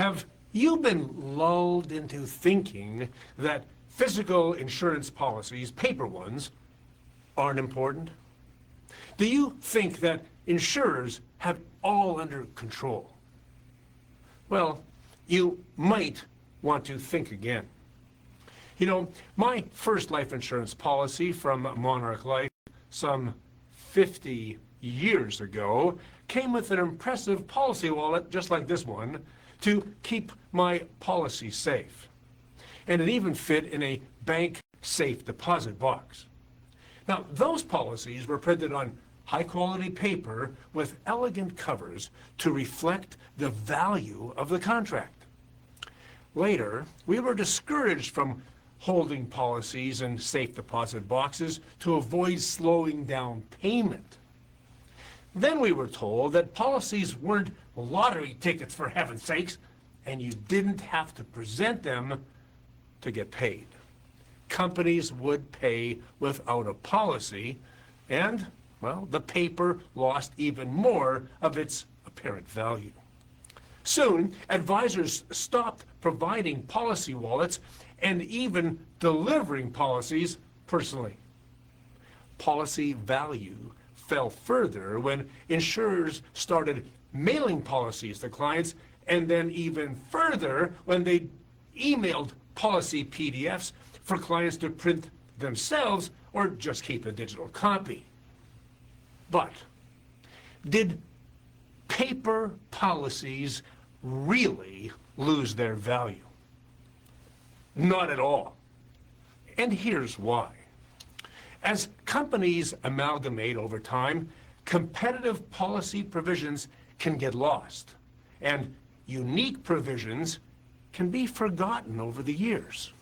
Have you been lulled into thinking that physical insurance policies, paper ones, aren't important? Do you think that insurers have it all under control? Well, you might want to think again. You know, my first life insurance policy from Monarch Life some 50 years ago came with an impressive policy wallet just like this one to keep my policy safe. And it even fit in a bank safe deposit box. Now, those policies were printed on high-quality paper with elegant covers to reflect the value of the contract. Later, we were discouraged from holding policies in safe deposit boxes to avoid slowing down payment. Then we were told that policies weren't lottery tickets, for heaven's sakes, and you didn't have to present them to get paid. Companies would pay without a policy, and, well, the paper lost even more of its apparent value. Soon, advisors stopped providing policy wallets and even delivering policies personally. Policy value fell further when insurers started mailing policies to clients, and then even further when they emailed policy PDFs for clients to print themselves or just keep a digital copy. But did paper policies really lose their value? Not at all. And here's why. As companies amalgamate over time, competitive policy provisions can get lost, and unique provisions can be forgotten over the years.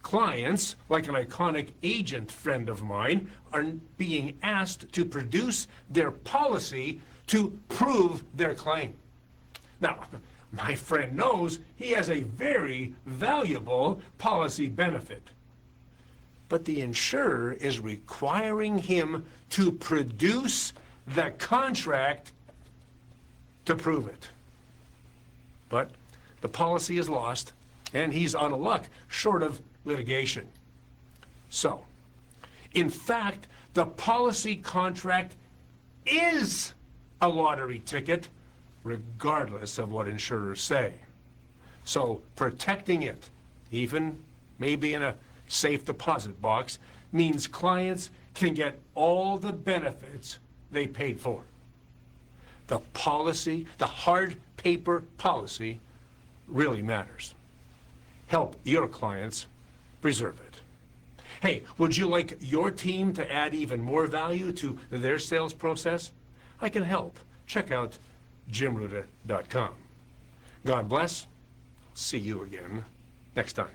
Clients, like an iconic agent friend of mine, are being asked to produce their policy to prove their claim. Now, my friend knows he has a very valuable policy benefit, but the insurer is requiring him to produce the contract to prove it. But the policy is lost, and he's out of luck, short of litigation. So, in fact, the policy contract is a lottery ticket, regardless of what insurers say. So protecting it, even maybe in a safe deposit box, means clients can get all the benefits they paid for. The policy, the hard paper policy, really matters. Help your clients preserve it. Hey, would you like your team to add even more value to their sales process? I can help. Check out jimruta.com. God bless. See you again next time.